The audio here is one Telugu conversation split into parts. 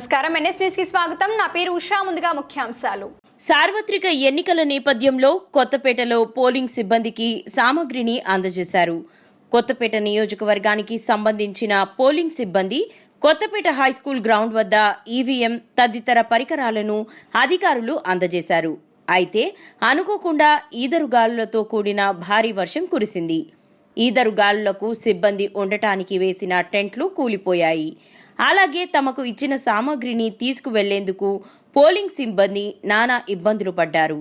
నమస్కారం ఎన్ఎస్ న్యూస్ కి స్వాగతం. నా పేరు ఉషా. ముందుగా ముఖ్యాంశాలు. సార్వత్రిక ఎన్నికల నేపథ్యంలో కొత్తపేటలో పోలింగ్ సిబ్బందికి సామగ్రిని అందజేశారు. కొత్తపేట నియోజకవర్గానికి సంబంధించిన పోలింగ్ సిబ్బంది కొత్తపేట హైస్కూల్ గ్రౌండ్ వద్ద ఈవీఎం తదితర పరికరాలను అధికారులు అందజేశారు. అయితే అనుకోకుండా ఈదరుగాలులతో కూడిన భారీ వర్షం కురిసింది. ఈదరుగాలులకు సిబ్బంది ఉండటానికి వేసిన టెంట్లు కూలిపోయాయి. అలాగే తమకు ఇచ్చిన సామగ్రిని తీసుకువెళ్లేందుకు పోలింగ్ సిబ్బంది నానా ఇబ్బందులు పడ్డారు.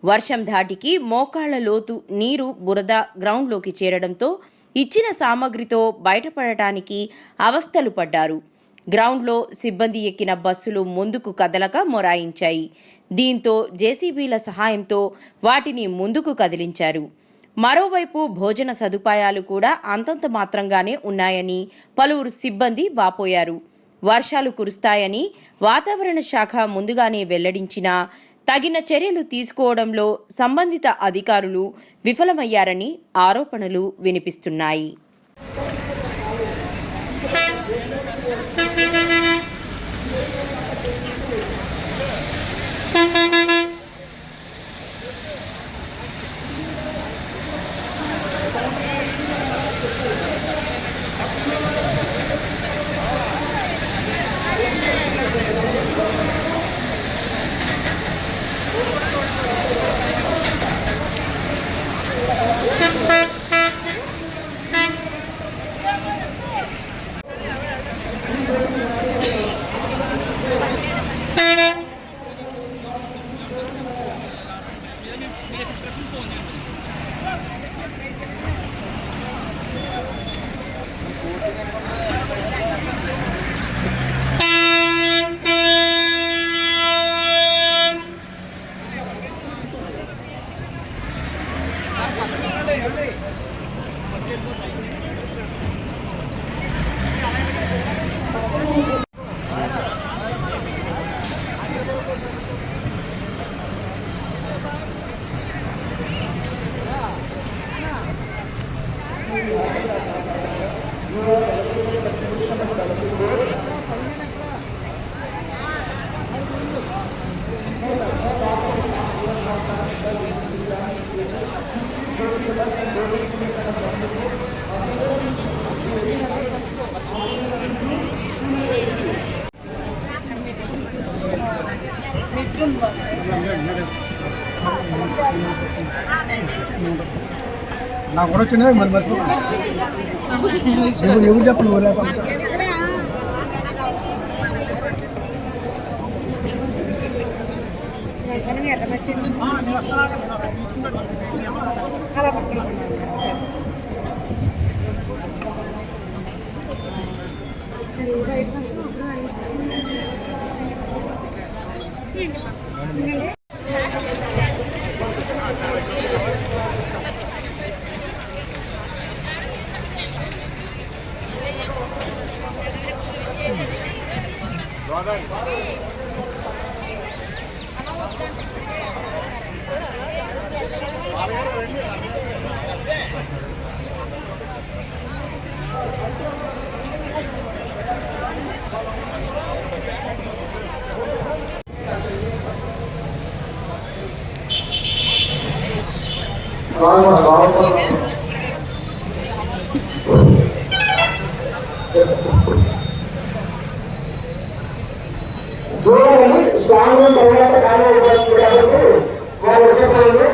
వర్షం ధాటికి మోకాళ్ల లోతు నీరు బురద గ్రౌండ్లోకి చేరడంతో ఇచ్చిన సామగ్రితో బయటపడటానికి అవస్థలు పడ్డారు. గ్రౌండ్లో సిబ్బంది ఎక్కిన బస్సులు ముందుకు కదలక మొరాయించాయి. దీంతో జేసీబీల సహాయంతో వాటిని ముందుకు కదిలించారు. మరోవైపు భోజన సదుపాయాలు కూడా అంతంత మాత్రంగానే ఉన్నాయని పలువురు సిబ్బంది వాపోయారు. వర్షాలు కురుస్తాయని వాతావరణ శాఖ ముందుగానే వెల్లడించినా తగిన చర్యలు తీసుకోవడంలో సంబంధిత అధికారులు విఫలమయ్యారని ఆరోపణలు వినిపిస్తున్నాయి. నా కూడా వచ్చినాయి మరి ఎవరు చెప్పండి స్వామి తర్వాత కాలం వాళ్ళు వచ్చేసారు.